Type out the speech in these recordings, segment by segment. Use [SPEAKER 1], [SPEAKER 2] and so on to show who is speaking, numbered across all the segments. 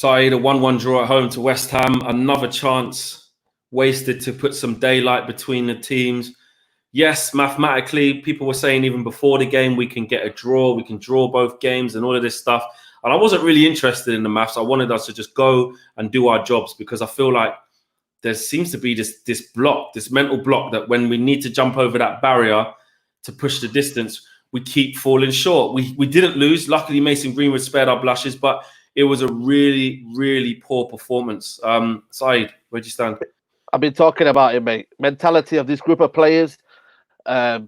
[SPEAKER 1] SAEED, a 1-1 draw at home to West Ham. Another chance wasted to put some daylight between the teams. Yes, mathematically, people were saying even before the game, we can get a draw. We can draw both games and all of this stuff. And I wasn't really interested in the maths. I wanted us to just go and do our jobs, because I feel like there seems to be this block, this mental block, that when we need to jump over that barrier to push the distance, we keep falling short. We didn't lose. Luckily, Mason Greenwood spared our blushes, but it was a really, really poor performance. SAEED, where'd you stand?
[SPEAKER 2] I've been talking about it, mate. Mentality of this group of players.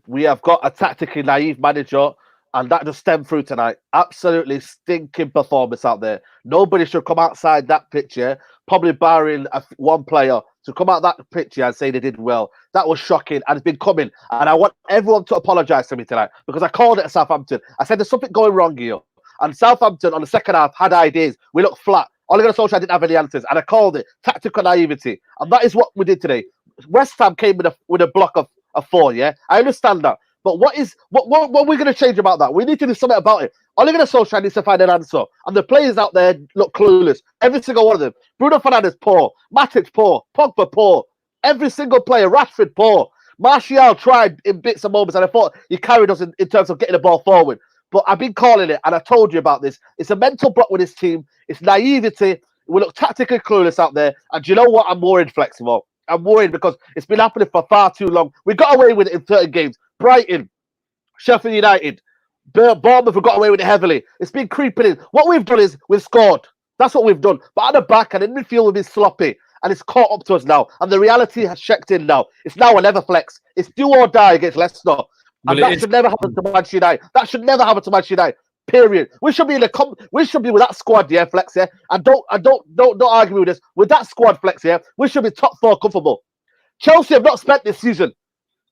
[SPEAKER 2] We have got a tactically naive manager, and that just stemmed through tonight. Absolutely stinking performance out there. Nobody should come outside that pitch, yeah, probably barring one player, to come out that pitch, yeah, and say they did well. That was shocking, and it's been coming. And I want everyone to apologise to me tonight, because I called it at Southampton. I said there's something going wrong here. And Southampton on the second half had ideas. We looked flat. Ole Gunnar Solskjaer didn't have any answers, and I called it tactical naivety. And that is what we did today. West Ham came with a block of 4, yeah? I understand that. But what are we going to change about that? We need to do something about it. Ole Gunnar Solskjaer needs to find an answer. And the players out there look clueless. Every single one of them. Bruno Fernandes, poor. Matic, poor. Pogba, poor. Every single player. Rashford, poor. Martial tried in bits and moments, and I thought he carried us in terms of getting the ball forward. But I've been calling it, and I told you about this. It's a mental block with this team. It's naivety. We look tactically clueless out there. And do you know what? I'm worried, Flexible. I'm worried because it's been happening for far too long. We got away with it in certain games. Brighton, Sheffield United, Bournemouth, we got away with it heavily. It's been creeping in. What we've done is we've scored. That's what we've done. But at the back and in midfield, we've been sloppy. And it's caught up to us now. And the reality has checked in now. It's now a never flex. It's do or die against Leicester. And that should never happen to Manchester United. That should never happen to Manchester United. Period. We should be we should be with that squad, yeah, Flex, yeah. And don't argue with us. With that squad, Flex, yeah, we should be top 4 comfortable. Chelsea have not spent this season.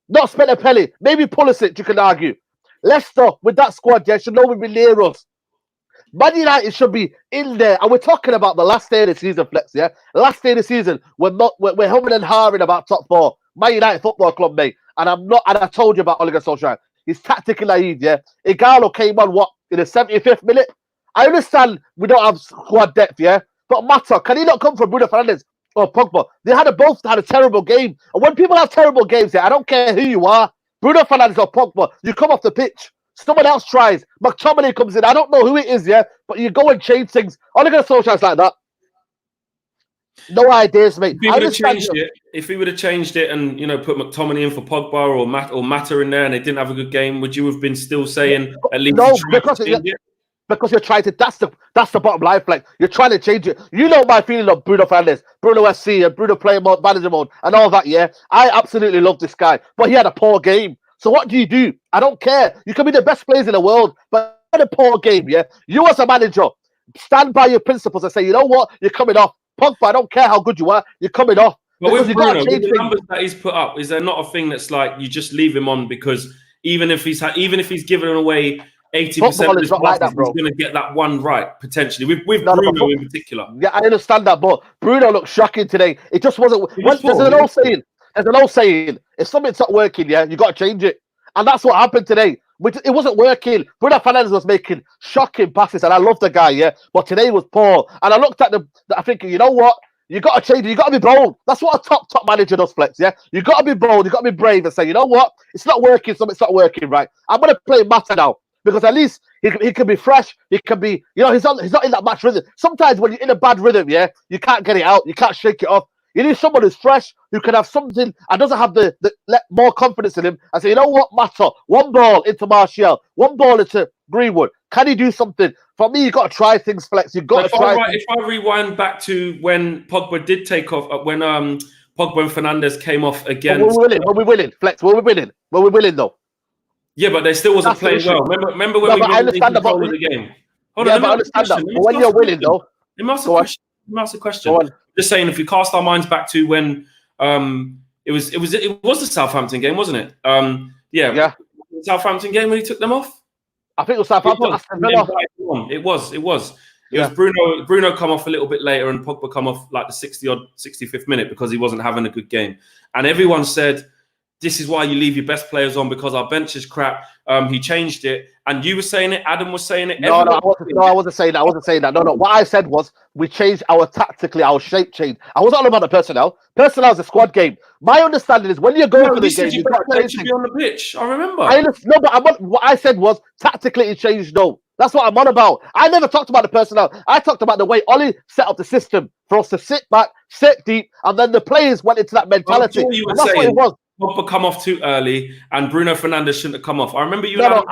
[SPEAKER 2] Not spent a penny. Maybe Pulisic, you can argue. Leicester, with that squad, yeah, should know we'd be near us. Man United should be in there. And we're talking about the last day of the season, Flex, yeah? Last day of the season, we're humming and hawing about top 4. Man United Football Club, mate. And I told you about Ole Gunnar Solskjaer. He's tactically naive, yeah? Igalo came on, in the 75th minute? I understand we don't have squad depth, yeah? But Mata, can he not come from Bruno Fernandes or Pogba? They both had a terrible game. And when people have terrible games, yeah, I don't care who you are, Bruno Fernandes or Pogba, you come off the pitch. Someone else tries. McTominay comes in. I don't know who it is, yeah? But you go and change things. Ole Gunnar Solskjaer's like that. No ideas, mate.
[SPEAKER 1] If he would have changed it and put McTominay in for Pogba or Mata in there, and they didn't have a good game, would you have been still saying at least?
[SPEAKER 2] No, because you're trying to. That's the bottom line, Flex. You're trying to change it. You know my feeling of Bruno Fernandes, Bruno SC, and Bruno player mode, manager mode, and all that. Yeah, I absolutely love this guy, but he had a poor game. So what do? I don't care. You can be the best players in the world, but had a poor game. Yeah, you as a manager, stand by your principles and say, you know what, you're coming off. Pogba, I don't care how good you are, you're coming off.
[SPEAKER 1] But with Bruno, with the numbers that he's put up, is there not a thing that's like you just leave him on because even if he's given away 80% of his passes, he's going to get that one right potentially with Bruno in particular.
[SPEAKER 2] Yeah, I understand that, but Bruno looked shocking today. It just wasn't. There's an old saying. If something's not working, yeah, you got to change it, and that's what happened today. It wasn't working. Bruno Fernandes was making shocking passes, and I love the guy, yeah. But today was poor. And I looked at them, I think, you know what? You got to change it. You got to be bold. That's what a top manager does, Flex, yeah? You got to be bold. You got to be brave and say, you know what? It's not working, something's not working, right? I'm going to play Mata now because at least he can be fresh. He can be, he's not in that match rhythm. Sometimes when you're in a bad rhythm, yeah, you can't get it out. You can't shake it off. You need someone who's fresh, who can have something and doesn't have the more confidence in him and say, you know what, Mata, one ball into Martial, one ball into Greenwood. Can he do something? For me, you got to try things, Flex. You've got to try.
[SPEAKER 1] If I rewind back to when Pogba did take off, when Pogba and Fernandes came off against.
[SPEAKER 2] Were we winning, Flex? Were we winning though?
[SPEAKER 1] Yeah, but they still wasn't playing well. Remember when we were in control of the game? Hold on,
[SPEAKER 2] I understand that. But when you're winning, though,
[SPEAKER 1] it must a question. Just saying, if we cast our minds back to when it was the Southampton game, wasn't it? Yeah. The Southampton game when he took them off.
[SPEAKER 2] I think it was Southampton.
[SPEAKER 1] It was Bruno come off a little bit later and Pogba come off like the 65th minute because he wasn't having a good game. And everyone said this is why you leave your best players on because our bench is crap. He changed it. And you were saying it. Adam was saying it.
[SPEAKER 2] No, I wasn't saying that. I wasn't saying that. No. What I said was we changed our tactically, our shape change. I wasn't on about the personnel. Personnel is a squad game. My understanding is when you're going for the game, you've got to
[SPEAKER 1] be on the pitch. I remember.
[SPEAKER 2] No, but what I said was tactically it changed. No, that's what I'm on about. I never talked about the personnel. I talked about the way Ollie set up the system for us to sit back, sit deep, and then the players went into that mentality.
[SPEAKER 1] That's what it was. Pogba come off too early, and Bruno Fernandes shouldn't have come off. I remember you.
[SPEAKER 2] No,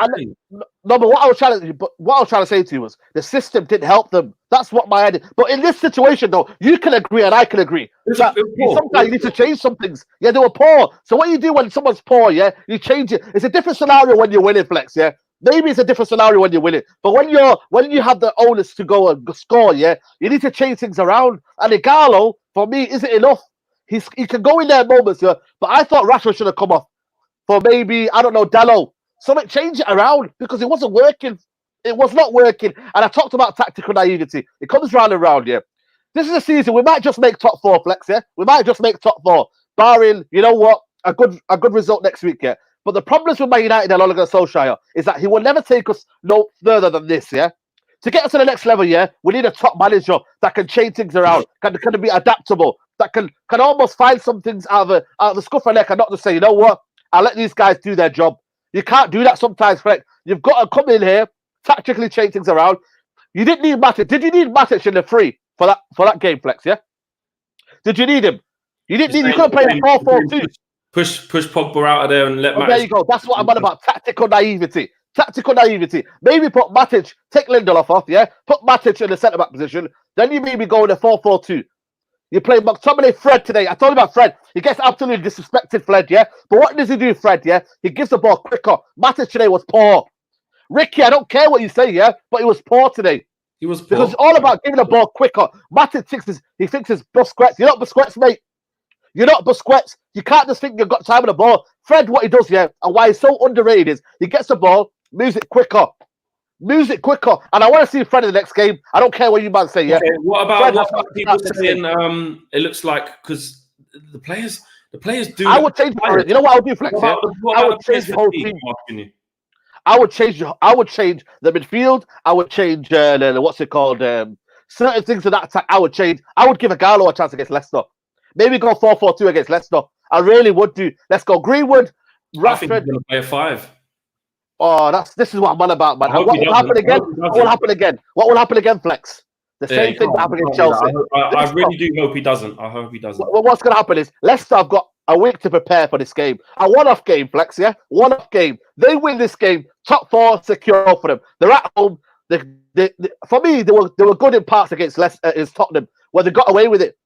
[SPEAKER 2] but what I was trying to say to you was the system didn't help them. That's what my idea. But in this situation, though, you can agree and I can agree. Sometimes you need to change some things. Yeah, they were poor. So what you do when someone's poor, yeah, you change it. It's a different scenario when you're winning, Flex. Yeah, maybe it's a different scenario when you're winning. But when you have the onus to go and score, yeah, you need to change things around. And Igalo, for me, isn't enough. He can go in there moments, yeah, but I thought Rashford should have come off for maybe, I don't know, Dallo. Something change it around because it wasn't working. It was not working. And I talked about tactical naivety. It comes round and round, yeah. This is a season we might just make top 4, Flex, yeah. We might just make top 4, barring, you know what, a good result next week, yeah. But the problems with Man United and Ole Gunnar Solskjaer is that he will never take us no further than this, yeah. To get us to the next level, yeah, we need a top manager that can change things around, can be adaptable, that can almost find some things out of the scuff of neck and not just say, you know what, I'll let these guys do their job. You can't do that sometimes, Flex. You've got to come in here, tactically change things around. You didn't need Matic. Did you need Matic in the free for that game, Flex? Yeah. Did you need him? You didn't need. You couldn't play 4-4-2.
[SPEAKER 1] Push Pogba out of there and let Matic.
[SPEAKER 2] There you go. That's what I'm on about. Tactical naivety. Tactical naivety. Maybe put Matic, take Lindelof off, yeah? Put Matic in the centre-back position. Then you maybe go in a 4-4-2. You play McTominay, Fred today. I told you about Fred. He gets absolutely disrespected, Fred, yeah? But what does he do, Fred, yeah? He gives the ball quicker. Matic today was poor. Ricky, I don't care what you say, yeah? But he was poor today.
[SPEAKER 1] He was poor.
[SPEAKER 2] Because it's all about giving the ball quicker. Matic thinks Busquets. You're not Busquets, mate. You're not Busquets. You can't just think you've got time on the ball. Fred, what he does, yeah, and why he's so underrated is he gets the ball, moves it quicker. And I want to see Fred in the next game. I don't care what you might say, yeah.
[SPEAKER 1] Okay, what about people saying it looks like because the players do.
[SPEAKER 2] I would change it. You know what I would do, Flex? I would change the whole team. I would change the midfield. I would change what's it called? Certain things in that attack. I would change. I would give Igalo a chance against Leicester. Maybe go 4-4-2 against Leicester. I really would do. Let's go Greenwood, Rashford.
[SPEAKER 1] I think he's going to play a 5.
[SPEAKER 2] Oh, this is what I'm on about, man. And what will happen again? What will happen again? What will happen again, Flex? The same thing that happened in Chelsea.
[SPEAKER 1] I really do hope he doesn't. I hope he doesn't.
[SPEAKER 2] What's going to happen is Leicester have got a week to prepare for this game. A one-off game, Flex, yeah? One-off game. They win this game. Top 4 secure for them. They're at home. For me, they were good in parts against Tottenham, where they got away with it.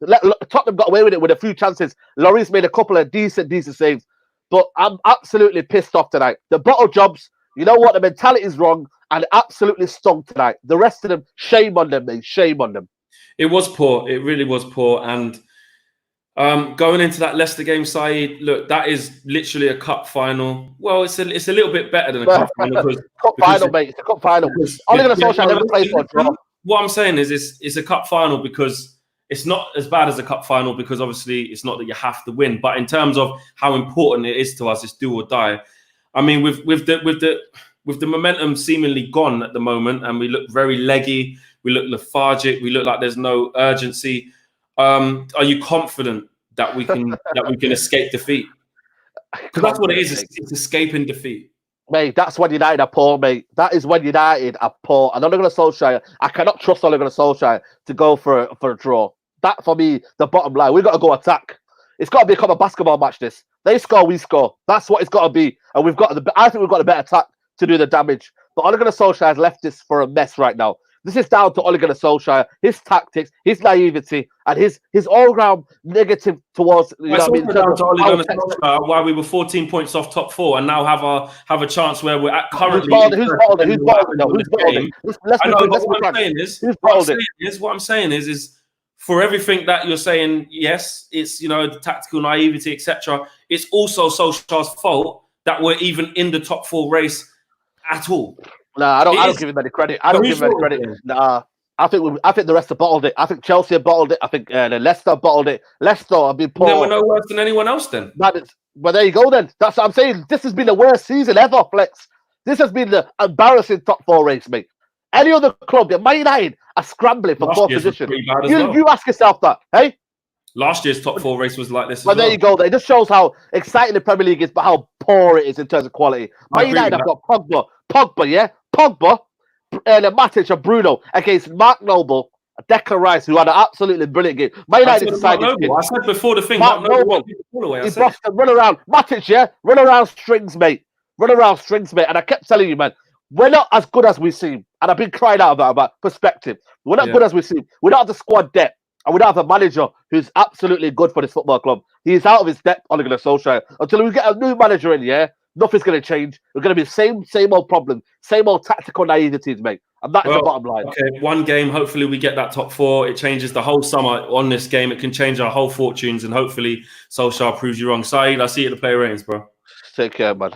[SPEAKER 2] Tottenham got away with it with a few chances. Lloris made a couple of decent saves. But I'm absolutely pissed off tonight. The bottle jobs, you know what? The mentality is wrong, and it absolutely stunk tonight. The rest of them, shame on them, mate. Shame on them.
[SPEAKER 1] It was poor. It really was poor. And going into that Leicester game, SAEED, look, that is literally a cup final. Well, it's a little bit better than a cup final.
[SPEAKER 2] Mate. It's a cup final. Ole Gunnar Solskjaer never played for a draw.
[SPEAKER 1] What I'm saying is it's a cup final because it's not as bad as a cup final because obviously it's not that you have to win. But in terms of how important it is to us, it's do or die. I mean, with the momentum seemingly gone at the moment, and we look very leggy, we look lethargic, we look like there's no urgency. Are you confident that we can escape defeat? Because that's what it is. It's escaping defeat.
[SPEAKER 2] Mate, that's when United are poor, mate. That is when United are poor. And Ole Gunnar Solskjaer, I cannot trust Ole Gunnar Solskjaer to go for a draw. That, for me, the bottom line. We've got to go attack. It's got to become a basketball match, this. They score, we score. That's what it's got to be. And I think we've got a better attack to do the damage. But Ole Gunnar Solskjaer has left this for a mess right now. This is down to Ole Gunnar Solskjaer, his tactics, his naivety, and his all-round negative towards. You know what I mean?
[SPEAKER 1] Down to Ole Gunnar Solskjaer, why we were 14 points off top 4, and now have a chance where we're at currently.
[SPEAKER 2] Who's bottled it?
[SPEAKER 1] What I'm saying is for everything that you're saying, yes, it's the tactical naivety, etc. It's also Solskjaer's fault that we're even in the top 4 race at all.
[SPEAKER 2] Nah, I don't give him any credit. Nah, I think the rest have bottled it. I think Chelsea have bottled it. I think Leicester bottled it. Leicester have been poor.
[SPEAKER 1] Then we're no worse than anyone else. Then
[SPEAKER 2] Well, there you go then. That's what I'm saying. This has been the worst season ever, Flex. This has been the embarrassing top 4 race, mate. Any other club, Man United are scrambling for 4th position. You ask yourself that, hey?
[SPEAKER 1] Last year's top 4 race was like this as
[SPEAKER 2] well. There you go. It just shows how exciting the Premier League is, but how poor it is in terms of quality. Man United have got Pogba, yeah? Pogba, Matic and Bruno against Mark Noble, Declan Rice, who had an absolutely brilliant game. Man United decided.
[SPEAKER 1] I said before the thing,
[SPEAKER 2] Mark Noble, he bossed them, run around. Matic, yeah? Run around strings, mate. Run around strings, mate. And I kept telling you, man, we're not as good as we seem. And I've been crying out about perspective. We're not good as we seem. We don't have the squad depth. And we don't have a manager who's absolutely good for this football club. He's out of his depth, Ole Gunnar Solskjaer. Until we get a new manager in, yeah, nothing's going to change. We're going to be the same old problem, same old tactical naiveties, mate. And that's the bottom line.
[SPEAKER 1] Okay, one game, hopefully we get that top 4. It changes the whole summer on this game. It can change our whole fortunes, and hopefully Solskjaer proves you wrong. SAEED, I see you at the player ratings, bro.
[SPEAKER 2] Take care, man.